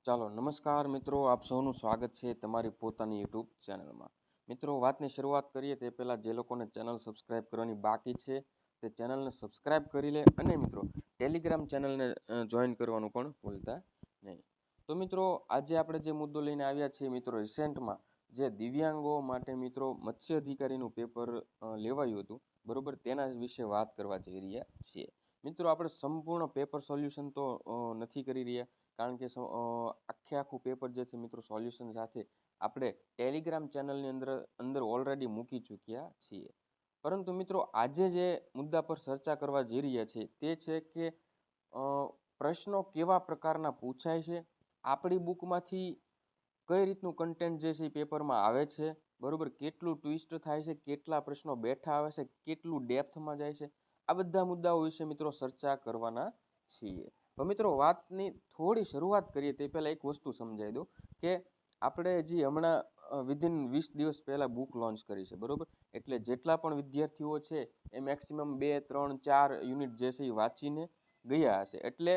ચાલો નમસ્કાર મિત્રો, આપ સૌનું સ્વાગત છે તમારી પોતાની યુટ્યુબ ચેનલમાં. મિત્રો, વાતની શરૂઆત કરીએ તે પહેલાં જે લોકોને ચેનલ સબસ્ક્રાઇબ કરવાની બાકી છે તે ચેનલને સબસ્ક્રાઇબ કરી લે અને મિત્રો ટેલિગ્રામ ચેનલને જોઈન કરવાનું પણ ભૂલતા નહીં. તો મિત્રો, આજે આપણે જે મુદ્દો લઈને આવ્યા છીએ મિત્રો, રિસેન્ટમાં જે દિવ્યાંગો માટે મિત્રો મત્સ્ય અધિકારીનું પેપર લેવાયું હતું, બરોબર, તેના વિશે વાત કરવા જઈ રહ્યા છીએ. મિત્રો, આપણે સંપૂર્ણ પેપર સોલ્યુશન તો નથી કરી રહ્યા, કારણ કે આખું પેપર જે છે મિત્રો સોલ્યુશન સાથે આપણે ટેલિગ્રામ ચેનલની અંદર ઓલરેડી મૂકી ચૂક્યા છીએ. પરંતુ મિત્રો, આજે જે મુદ્દા પર ચર્ચા કરવા જઈ રહ્યા છે તે છે કે પ્રશ્નો કેવા પ્રકારના પૂછાય છે, આપણી બુકમાંથી કઈ રીતનું કન્ટેન્ટ જે છે એ પેપરમાં આવે છે, બરોબર, કેટલું ટ્વિસ્ટ થાય છે, કેટલા પ્રશ્નો બેઠા આવે છે, કેટલું ડેપ્થમાં જાય છે, આ બધા મુદ્દાઓ વિશે મિત્રો ચર્ચા કરવાના છીએ. તો મિત્રો, વાતની થોડી શરૂઆત કરીએ તે પહેલાં એક વસ્તુ સમજાવી દઉં કે આપણે હજી હમણાં વિધિન 20 દિવસ પહેલાં બુક લોન્ચ કરી છે, બરોબર. એટલે જેટલા પણ વિદ્યાર્થીઓ છે એ મેક્સિમમ 2, 3, 4 યુનિટ જે છે એ વાંચીને ગયા હશે. એટલે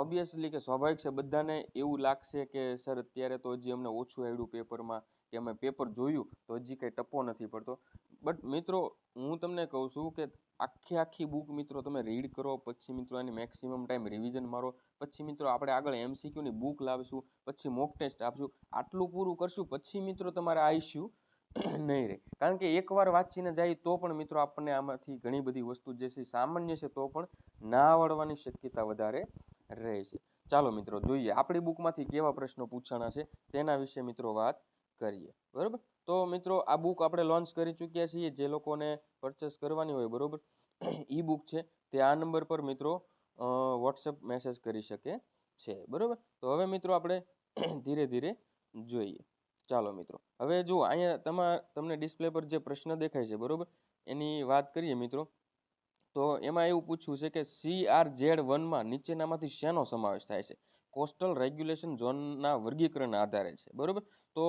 ઓબ્વિયસલી કે સ્વાભાવિક છે બધાને એવું લાગશે કે સર અત્યારે તો હજી અમને ઓછું આવડ્યું પેપરમાં, કે અમે પેપર જોયું તો હજી કંઈ ટપો નથી પડતો. બટ મિત્રો, હું તમને કહું છું કે આખી બુક મિત્રો તમે રીડ કરો, પછી મિત્રો એની મેક્સિમમ ટાઈમ રિવિઝન મારો, પછી મિત્રો આપણે આગળ એમસીક્યુની બુક લાવીશું, પછી મોક ટેસ્ટ આપશું, આટલું પૂરું કરશું પછી મિત્રો તમારે આ ઇશ્યુ નહીં રહે. કારણ કે એકવાર વાંચીને જાય તો પણ મિત્રો આપણને આમાંથી ઘણી બધી વસ્તુ જે છે સામાન્ય છે તો પણ ના આવડવાની શક્યતા વધારે રહે છે. ચાલો મિત્રો જોઈએ આપણી બુકમાંથી કેવા પ્રશ્નો પૂછાણા છે તેના વિશે મિત્રો વાત કરીએ, બરોબર. તો મિત્રો, આ બુક આપણે લોન્ચ કરી ચૂક્યા છીએ. જે લોકોને પરચેસ કરવાની હોય, બરોબર, ઈ બુક છે તે આ નંબર પર મિત્રો વોટ્સએપ મેસેજ કરી શકે છે, બરોબર. તો હવે મિત્રો આપણે ધીરે ધીરે જોઈએ. ચાલો મિત્રો, હવે જુઓ અહીંયા તમને ડિસ્પ્લે પર જે પ્રશ્ન દેખાય છે, બરોબર, એની વાત કરીએ મિત્રો. તો એમાં એવું પૂછ્યું છે કે CRZ1માં નીચેનામાંથી શેનો સમાવેશ થાય છે? કોસ્ટલ રેગ્યુલેશન ઝોનના વર્ગીકરણના આધારે છે, બરોબર. તો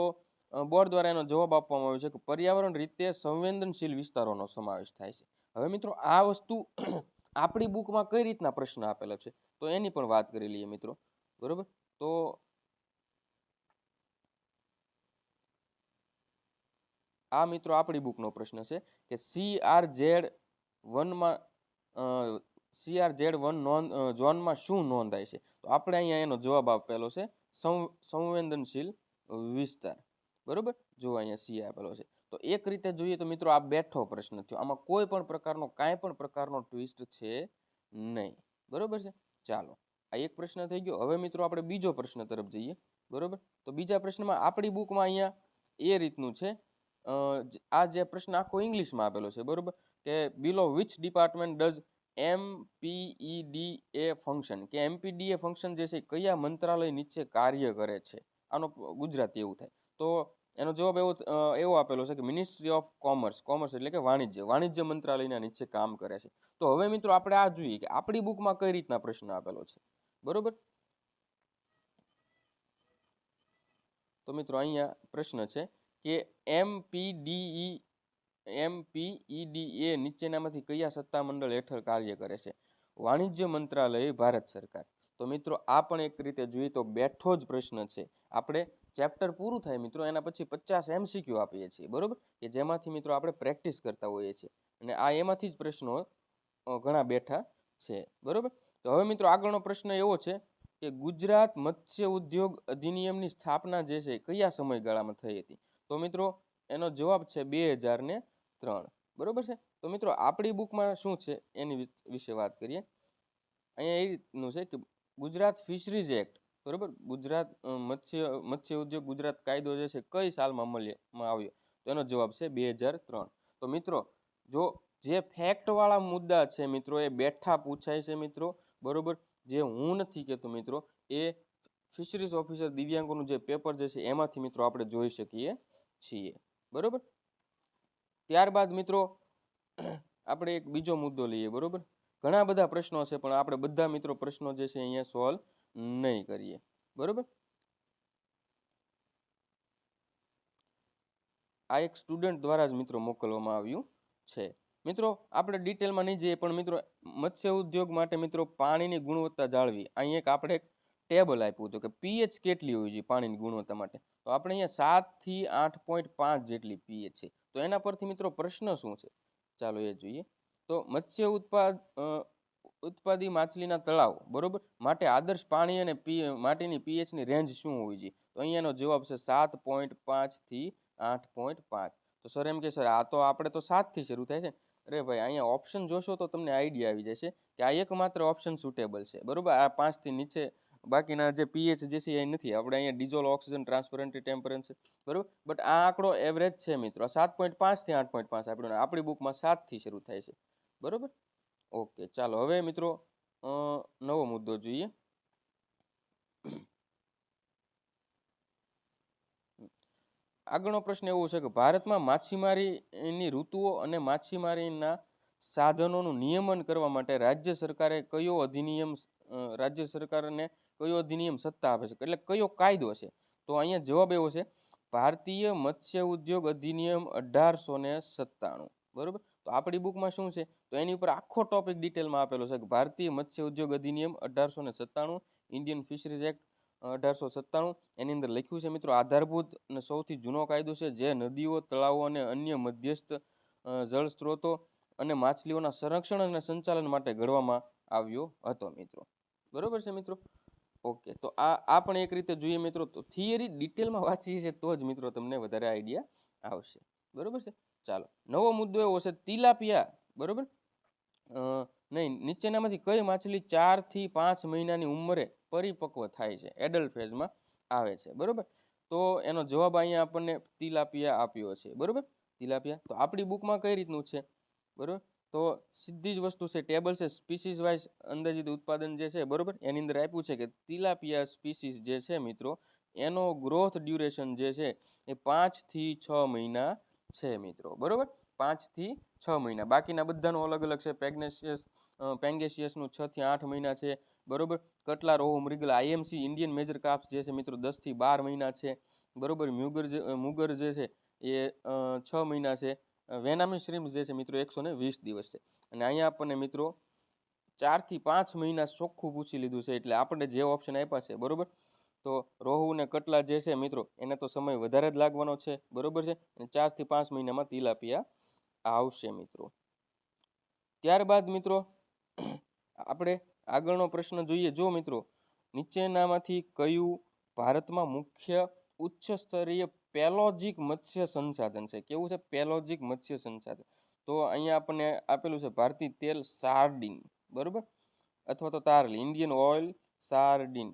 બોર્ડ દ્વારા એનો જવાબ આપવામાં આવ્યો છે કે પર્યાવરણ રીતે સંવેદનશીલ વિસ્તારોનો સમાવેશ થાય છે. હવે મિત્રો, આ વસ્તુ આપણી બુકમાં કઈ રીતના પ્રશ્ન આપેલો છે તો એની પણ વાત કરી લઈએ મિત્રો, બરોબર. તો આ મિત્રો આપણી બુકનો પ્રશ્ન છે કે CRZ1 ઝોનમાં શું નોંધાય છે? તો આપણે અહીંયા એનો જવાબ આપેલો છે સંવેદનશીલ વિસ્તાર, બરોબર. જો અહીંયા સી આપેલો છે. તો એક રીતે જોઈએ તો મિત્રો આ બેઠો પ્રશ્ન થયો, આમાં કોઈ પણ પ્રકારનો કાંઈ પણ પ્રકારનો ટ્વિસ્ટ છે નહીં, બરોબર છે. ચાલો, આ એક પ્રશ્ન થઈ ગયો. હવે મિત્રો આપણે બીજો પ્રશ્ન તરફ જઈએ, બરોબર. તો બીજા પ્રશ્નમાં આપણી બુકમાં અહીંયા એ રીતનું છે, આ જે પ્રશ્ન આખો ઇંગ્લિશમાં આપેલો છે, બરોબર, કે below which department does MPEDA function, કે MPDA ફંક્શન જે છે કયા મંત્રાલય નીચે કાર્ય કરે છે? આનો ગુજરાતી એવું થાય તો એનો જવાબ એવો આપેલો છે કે મિનિસ્ટ્રી ઓફ કોમર્સ એટલે કે વાણિજ્ય મંત્રાલયના નીચે કામ કરે છે. તો હવે મિત્રો આપણે આ જોઈએ કે આપણી બુકમાં કઈ રીતના પ્રશ્ન આપેલો છે, બરોબર. તો મિત્રો અહીંયા પ્રશ્ન છે કે MPEDA નીચેનામાંથી કયા સત્તામંડળ હેઠળ કાર્ય કરે છે? વાણિજ્ય મંત્રાલય, ભારત સરકાર. તો મિત્રો આ પણ એક રીતે જોઈએ તો બેઠો જ પ્રશ્ન છે. આપણે ચેપ્ટર પૂરું થાય મિત્રો એના પછી 50 MCQ આપીએ છીએ, બરોબર, કે જેમાંથી મિત્રો આપણે પ્રેક્ટિસ કરતા હોઈએ છીએ અને આ એમાંથી જ પ્રશ્નો ઘણા બેઠા છે, બરોબર. તો હવે મિત્રો આગળનો પ્રશ્ન એવો છે કે ગુજરાત મત્સ્ય ઉદ્યોગ અધિનિયમની સ્થાપના જે છે કયા સમયગાળામાં થઈ હતી? તો મિત્રો એનો જવાબ છે 2003, બરોબર છે. તો મિત્રો આપણી બુકમાં શું છે એની વિશે વાત કરીએ. અહીંયા એ રીતનું છે કે ગુજરાત ફિશરીઝ એક્ટ, બરોબર, ગુજરાત મત્સ્ય ઉદ્યોગ ગુજરાત કાયદો જે છે કઈ સાલમાં અમલમાં આવ્યો? તો એનો જવાબ છે 2003. તો મિત્રો જો જે ફેક્ટવાળા મુદ્દા છે મિત્રો એ બેઠા પૂછાય છે મિત્રો, બરોબર. જે હું નથી કહેતો મિત્રો, એ ફિશરીઝ ઓફિસર દિવ્યાંગોનું જે પેપર જે છે એમાંથી મિત્રો આપણે જોઈ શકીએ છીએ, બરોબર. ત્યારબાદ મિત્રો આપણે એક બીજો મુદ્દો લઈએ, બરોબર. ઘણા બધા પ્રશ્નો છે પણ આપણે બધા મિત્રો પ્રશ્નો જે છે અહીંયા સોલ્વ નહીં કરીએ, બરોબર. આ એક સ્ટુડન્ટ દ્વારા જ મિત્રો મોકલવામાં આવ્યું છે. મિત્રો આપણે ડિટેલમાં નહીં જઈએ પણ મિત્રો મત્સ્ય ઉદ્યોગ માટે મિત્રો પાણીની ગુણવત્તા જાળવી, અહીં એક આપણે એક ટેબલ આપ્યું હતું કે પીએચ કેટલી હોવી જોઈએ પાણીની ગુણવત્તા માટે. તો આપણે અહીંયા 7 થી 8.5 જેટલી પીએચ છે. તો એના પરથી મિત્રો પ્રશ્ન શું છે ચાલો એ જોઈએ. તો મત્સ્ય ઉત્પાદી માછલીના તળાવ બરોબર માટે આદર્શ પાણી અને માટીની પીએચની રેન્જ શું હોવી જોઈએ? તો અહીંયાનો જવાબ છે 7.5 થી 8.5. તો સર એમ કે સર આ તો આપણે તો 7 થી શરૂ થાય છે. અરે ભાઈ અહીંયા ઓપ્શન જોશો તો તમને આઈડિયા આવી જશે કે આ એકમાત્ર ઓપ્શન સુટેબલ છે બરોબર. આ 5 થી નીચે બાકીના જે પીએચ જે છે એ નથી. આપણે અહીંયા ડિઝોલ્વ ઓક્સિજન ટ્રાન્સપરન્ટી ટેમ્પરેચર બરોબર. બટ આ આંકડો એવરેજ છે મિત્રો. 7.5 થી 8.5 આપણને આપણી બુકમાં 7 થી શરૂ થાય છે બરોબર. ઓકે ચાલો હવે મિત્રો નવો મુદ્દો જોઈએ. આગળનો પ્રશ્ન એવો છે કે ભારતમાં માછીમારીની ઋતુઓ અને માછીમારીના સાધનોનું નિયમન કરવા માટે રાજ્ય સરકારને કયો અધિનિયમ સત્તા આપે છે એટલે કયો કાયદો છે? તો અહીંયા જવાબ એવો છે ભારતીય મત્સ્ય ઉદ્યોગ અધિનિયમ 1897 બરોબર. તો આપણી બુકમાં શું છે તો એની ઉપર આખો ટોપિક ડિટેલમાં આપેલો છે કે ભારતીય મત્સ્ય ઉદ્યોગ અધિનિયમ 1897, ઇન્ડિયન ફિશરીઝ એક્ટ 1897. એની અંદર લખ્યું છે મિત્રો આધારભૂત અને સૌથી જૂનો કાયદો છે જે નદીઓ, તળાવો અને અન્ય મધ્યસ્થ જળ સ્ત્રોતો અને માછલીઓના સંરક્ષણ અને સંચાલન માટે ઘડવામાં આવ્યો હતો મિત્રો બરોબર છે મિત્રો. ઓકે તો આ પણ એક રીતે જોઈએ મિત્રો. તો થિયરી ડિટેલમાં વાંચીએ છીએ તો જ મિત્રો તમને વધારે આઈડિયા આવશે બરોબર છે. ચાલો નવો મુદ્દો એવો છે તિલાપિયા બરોબર. નહીં નીચેનામાંથી કઈ માછલી 4 થી 5 મહિનાની ઉંમરે પરિપક્વ થાય છે એડલ્ટ ફેઝમાં આવે છે બરોબર. તો એનો જવાબ અહીંયા આપણને તિલાપિયા આપ્યો છે બરોબર. તિલાપિયા તો આપણી બુકમાં કઈ રીતનું છે બરોબર. તો સીધી જ વસ્તુ છે ટેબલ છે સ્પીસીસ વાઇઝ અંદાજિત ઉત્પાદન જે છે બરોબર. એની અંદર આપ્યું છે કે તિલાપિયા સ્પીસીસ જે છે મિત્રો એનો ગ્રોથ ડ્યુરેશન જે છે એ 5 થી 6 મહિના છે મિત્રો બરોબર. 5 થી 6 મહિના. બાકીના બધાનું અલગ અલગ છે. પેંગેશિયસનું 6 થી 8 મહિના છે બરોબર. કટલા, રોહુ, મૃગલ, આઈએમસી ઇન્ડિયન મેજર કાપ્સ જે છે મિત્રો 10 થી 12 મહિના છે બરોબર. મુગર જે છે એ 6 મહિના છે. વેનામી શ્રીમ્સ જે છે મિત્રો 120 દિવસ છે. અને અહીંયા આપણને મિત્રો 4 થી 5 મહિના ચોખ્ખું પૂછી લીધું છે એટલે આપણે જે ઓપ્શન આપ્યા છે બરોબર. તો રોહુ ને કટલા જે છે મિત્રો એને તો સમય વધારે જ લાગવાનો છે બરોબર છે. અને 4 થી 5 મહિનામાં તિલાપિયા આવશે મિત્રો. ત્યારબાદ મિત્રો આપણે આગળનો પ્રશ્ન જોઈએ. જો મિત્રો નીચેનામાંથી કયું ભારતમાં મુખ્ય ઉચ્ચ સ્તરીય પેલોજિક મત્સ્ય સંસાધન છે? કેવું છે પેલોજિક મત્સ્ય સંસાધન? તો અહીંયા આપણને આપેલું છે ભારતીય તેલ સાર્ડિન બરોબર અથવા તો તારલી ઇન્ડિયન ઓઇલ સાર્ડિન.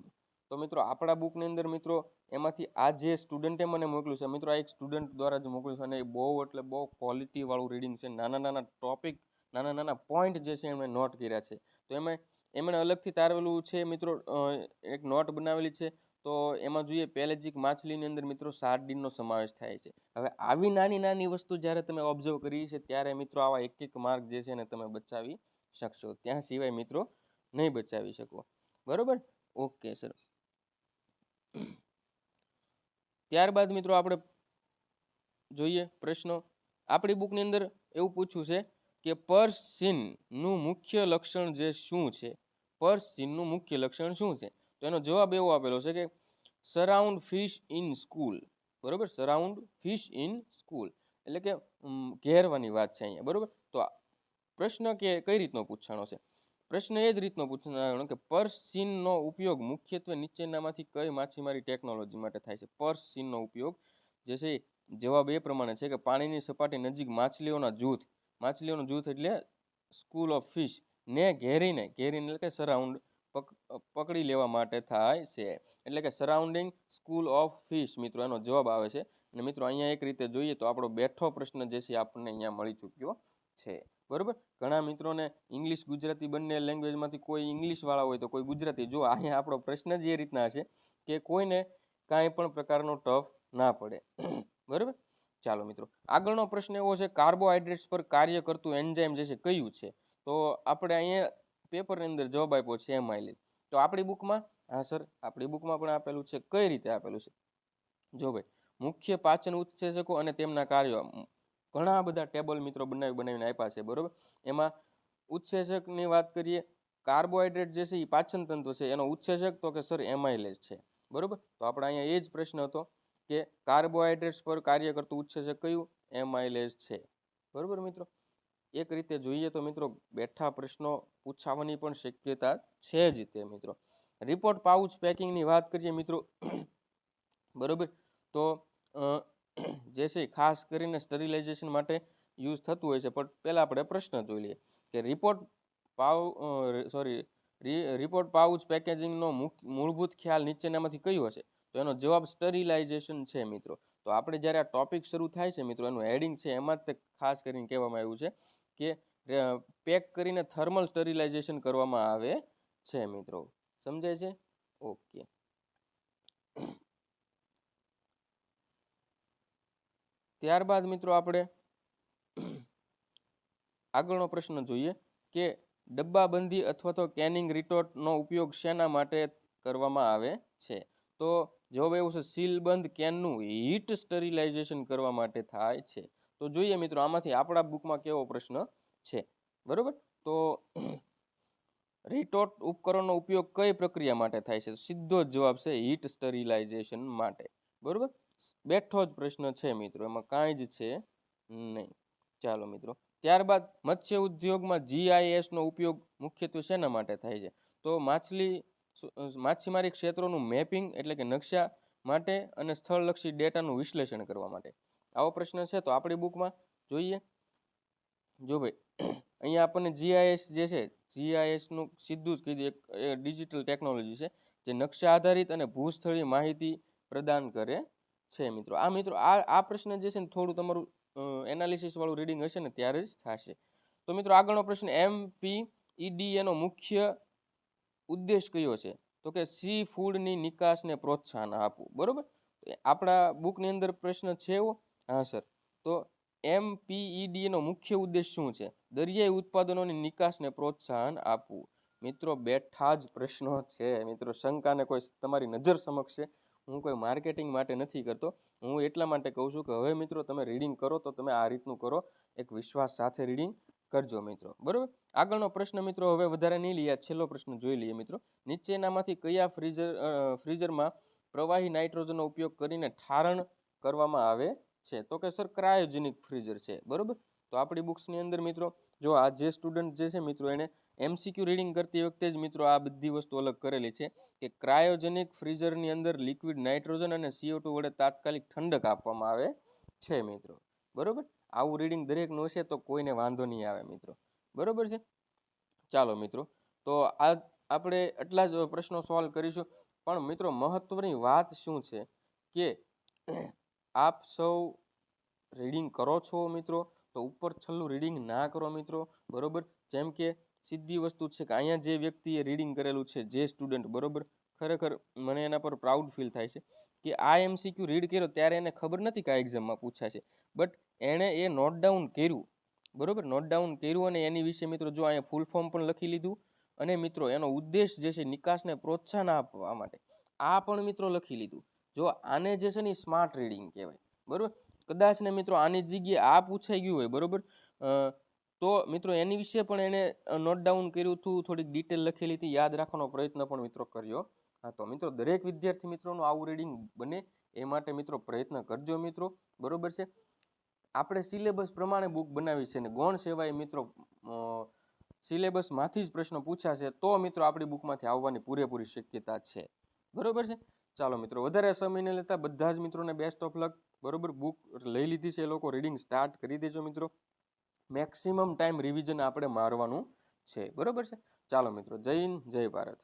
તો મિત્રો આપણા બુકની અંદર મિત્રો એમાંથી આ જે સ્ટુડન્ટે મને મોકલ્યું છે મિત્રો આ એક સ્ટુડન્ટ દ્વારા જ મોકલ્યું છે અને એ બહુ એટલે બહુ ક્વોલિટી વાળું રીડિંગ છે. નાના નાના ટોપિક નાના નાના પોઈન્ટ જે છે એમણે નોટ કર્યા છે. તો એમણે અલગથી તારવેલું છે મિત્રો એક નોટ બનાવેલી છે. તો એમાં જોઈએ પેલેજિક માછલીની અંદર મિત્રો સાર્ડિનનો સમાવેશ થાય છે. હવે આવી નાની નાની વસ્તુ જ્યારે તમે ઓબ્ઝર્વ કરી છે ત્યારે મિત્રો આવા એક માર્ક જે છે ને તમે બચાવી શકશો. ત્યાં સિવાય મિત્રો નહીં બચાવી શકો બરોબર. Okay sir. ત્યારબાદ મિત્રો આપણે જોઈએ પ્રશ્નો. આપણી બુકની અંદર એવું પૂછ્યું છે કે પર્સ સીનનું મુખ્ય લક્ષણ જે શું છે? પર્સ સીનનું મુખ્ય લક્ષણ શું છે? તો એનો જવાબ એવો આપેલો છે કે સરાઉન્ડ ફિશ ઇન સ્કૂલ બરોબર. સરાઉન્ડ ફિશ ઇન સ્કૂલ એટલે કે ઘેરવાની વાત છે અહીંયા બરોબર. તો પ્રશ્ન કે કઈ રીતનો પૂછાણો છે? પ્રશ્ન એ જ રીતનો પૂછાણો કે પર્સ સીનનો ઉપયોગ મુખ્યત્વે નીચેનામાંથી કઈ માછીમારી ટેકનોલોજી માટે થાય છે? પર્સ સીનનો ઉપયોગ જે છે જવાબ એ પ્રમાણે છે કે પાણીની સપાટી નજીક માછલીઓનું જૂથ એટલે સ્કૂલ ઓફ ફિશ ને ઘેરીને એટલે કે સરાઉન્ડ પકડી લેવા માટે થાય છે. એટલે કે સરાઉન્ડિંગ સ્કૂલ ઓફ ફિશ મિત્રો એનો જવાબ આવે છે. અને મિત્રો અહીંયા એક રીતે જોઈએ તો આપણો બેઠો પ્રશ્ન જે છે આપણને અહીંયા મળી ચૂક્યો છે બરોબર. ઘણા મિત્રોને ઇંગ્લિશ ગુજરાતી બંને લેંગ્વેજમાંથી કોઈ ઇંગ્લિશ વાળા હોય તો કોઈ ગુજરાતી. જો અહીંયા આપણો પ્રશ્ન જ એ રીતના છે કે કોઈને કાંઈ પણ પ્રકારનો ટફ ના પડે બરોબર. ચાલો મિત્રો આગળનો પ્રશ્ન એવો છે કાર્બોહાઈડ્રેટ્સ પર કાર્ય કરતું એન્ઝાઇમ જે છે કયું છે? તો આપણે અહીંયા પેપરની અંદર જવાબ આપ્યો છે એમાઇલેજ. તો આપણી બુકમાં હા સર આપણી બુકમાં પણ આપેલું છે. કઈ રીતે આપેલું છે જો ભાઈ મુખ્ય પાચન ઉત્સેચકો અને તેમના કાર્યો ઘણા બધા ટેબલ મિત્રો બનાવીને આપ્યા છે બરોબર. એમાં ઉત્સેચકની વાત કરીએ કાર્બોહાઈડ્રેટ જે છે એ પાચન તંત્ર છે એનો ઉત્સેચક, તો કે સર એમાઇલેઝ છે. બરોબર, તો આપણે અહીંયા એ જ પ્રશ્ન હતો કે કાર્બોહાઈડ્રેટ્સ પર કાર્ય કરતું ઉત્સેચક કયું? એમાઇલેઝ છે. બરોબર મિત્રો, એક રીતે જોઈએ તો મિત્રો બેઠા પ્રશ્નો પૂછાવાની પણ શક્યતા છે જ તે મિત્રો. રિપોર્ટ પાઉચ પેકિંગની વાત કરીએ મિત્રો, બરોબર, તો જે છે ખાસ કરીને સ્ટરીલાઇઝેશન માટે યુઝ થતું હોય છે. પણ પહેલાં આપણે પ્રશ્ન જોઈ લઈએ કે રિપોર્ટ પાઉચ પેકેજિંગનો મૂળભૂત ખ્યાલ નીચેનામાંથી કયું હશે? તો એનો જવાબ સ્ટરીલાઇઝેશન છે મિત્રો. તો આપણે જ્યારે આ ટોપિક શરૂ થાય છે મિત્રો, એનું હેડિંગ છે એમાં જ તે ખાસ કરીને કહેવામાં આવ્યું છે કે પેક કરીને થર્મલ સ્ટરીલાઇઝેશન કરવામાં આવે છે મિત્રો. સમજાય છે? ઓકે. ત્યારબાદ મિત્રો આપણે આગળનો પ્રશ્ન જોઈએ કે ડબ્બાબંધી અથવા તો કેનિંગ રિટોર્ટનો ઉપયોગ શેના માટે કરવામાં આવે છે? તો જવાબ એવું છે, સીલબંધ કેનનું હીટ સ્ટરીલાઇઝેશન કરવા માટે થાય છે. તો જોઈએ મિત્રો આમાંથી આપણા બુકમાં કેવો પ્રશ્ન છે. બરોબર, તો રિટોર્ટ ઉપકરણનો ઉપયોગ કઈ પ્રક્રિયા માટે થાય છે? સીધો જ જવાબ છે હીટ સ્ટરીલાઇઝેશન માટે. બરોબર, બેઠો જ પ્રશ્ન છે મિત્રો, એમાં કાંઈ જ છે નહીં. ચાલો મિત્રો, ત્યારબાદ મત્સ્ય ઉદ્યોગમાં GIS નો ઉપયોગ મુખ્યત્વે શેના માટે થાય છે? તો માછીમારી ક્ષેત્રોનું મેપિંગ એટલે કે નકશા માટે અને સ્થળલક્ષી ડેટાનું વિશ્લેષણ કરવા માટે. આવો પ્રશ્ન છે તો આપણી બુકમાં જોઈએ. જો ભાઈ અહીંયા આપણને GIS જે છે, GIS નું સીધું જ કીધું, એક ડિજિટલ ટેકનોલોજી છે જે નકશા આધારિત અને ભૂસ્થળીય માહિતી પ્રદાન કરે છે મિત્રો. આ પ્રશ્ન જે છે ને થોડું તમારું એનાલિસિસ વાળું રીડિંગ હશે ને ત્યારે જ થશે. તો મિત્રો આગળનો પ્રશ્ન, MPEDA નો મુખ્ય ઉદ્દેશ કયો છે? તો કે સી ફૂડની નિકાસને પ્રોત્સાહન આપવું. બરોબર, આપણા બુકની અંદર પ્રશ્ન છે એવો? હા સર. તો MPEDA નો મુખ્ય ઉદ્દેશ શું છે? દરિયાઈ ઉત્પાદનોની નિકાસને પ્રોત્સાહન આપવું. મિત્રો બેઠા જ પ્રશ્નો છે મિત્રો, શંકાને કોઈ તમારી નજર સમક્ષ છે. હું કોઈ માર્કેટિંગ માટે નથી કરતો, હું એટલા માટે કહું છું કે હવે મિત્રો તમે રીડિંગ કરો તો તમે આ રીતનું કરો, એક વિશ્વાસ સાથે રીડિંગ કરજો મિત્રો. બરોબર, આગળનો પ્રશ્ન મિત્રો હવે વધારે નહીં લઈએ, છેલ્લો પ્રશ્ન જોઈ લઈએ મિત્રો. નીચેનામાંથી કયા ફ્રીઝરમાં પ્રવાહી નાઇટ્રોજનનો ઉપયોગ કરીને ઠારણ કરવામાં આવે છે? તો કે સર ક્રાયોજેનિક ફ્રીઝર છે. બરોબર, તો આપણી બુક્સની અંદર મિત્રો જો આ જે સ્ટુડન્ટ જે છે મિત્રો એને MCQ રીડિંગ કરતી વખતે જ મિત્રો આ બધી વસ્તુ અલગ કરેલી છે કે ક્રાયોજેનિક ફ્રીઝરની અંદર લિક્વિડ નાઇટ્રોજન અને CO2 વડે તાત્કાલિક ઠંડક આપવામાં આવે છે મિત્રો. બરોબર, આવું રીડિંગ દરેકનું હશે તો કોઈને વાંધો નહીં આવે મિત્રો. બરોબર છે. ચાલો મિત્રો, તો આ આપણે એટલા જ પ્રશ્નો સોલ્વ કરીશું. પણ મિત્રો મહત્વની વાત શું છે કે આપ સૌ રીડિંગ કરો છો મિત્રો, તો ઉપર છેલ્લું રીડિંગ ના કરો મિત્રો. બરોબર, જેમ કે સીધી વસ્તુ છે કે અહીંયા જે વ્યક્તિએ રીડિંગ કરેલું છે, જે સ્ટુડન્ટ, બરોબર, ખરેખર મને એના પર પ્રાઉડ ફીલ થાય છે કે આ MCQ રીડ કર્યો ત્યારે એને ખબર નથી કે આ એક્ઝામમાં પૂછાશે, બટ એણે એ નોટ ડાઉન કર્યું. બરોબર, નોટ ડાઉન કર્યું અને એની વિશે મિત્રો જો અહીંયા ફૂલ ફોર્મ પણ લખી લીધું અને મિત્રો એનો ઉદ્દેશ જે છે નિકાસને પ્રોત્સાહન આપવા માટે આ પણ મિત્રો લખી લીધું. જો આને જે છે ને સ્માર્ટ રીડિંગ કહેવાય. બરોબર, કદાચ ને મિત્રો આની જગ્યાએ આ પૂછાઈ ગયું હોય, બરોબર, તો મિત્રો એની વિશે પણ એને નોટ ડાઉન કર્યું હતું, થોડીક ડિટેલ લખેલી હતી, યાદ રાખવાનો પ્રયત્ન પણ મિત્રો કર્યો હતો. મિત્રો દરેક વિદ્યાર્થી મિત્રોનું આવું રીડિંગ બને એ માટે મિત્રો પ્રયત્ન કરજો મિત્રો. બરોબર છે, આપણે સિલેબસ પ્રમાણે બુક બનાવી છે ને ગૌણ સેવાએ મિત્રો સિલેબસમાંથી જ પ્રશ્નો પૂછાશે તો મિત્રો આપણી બુકમાંથી આવવાની પૂરેપૂરી શક્યતા છે. બરોબર છે. ચાલો મિત્રો, વધારે સમય ન લેતા બધા જ મિત્રોને બેસ્ટ ઓફ લક. બરોબર, બુક લઈ લીધી છે એ લોકો રીડિંગ સ્ટાર્ટ કરી દેજો મિત્રો. મેક્સિમમ ટાઈમ રિવિઝન આપણે મારવાનું છે. બરોબર છે. ચાલો મિત્રો, જય હિન્દ, જય ભારત.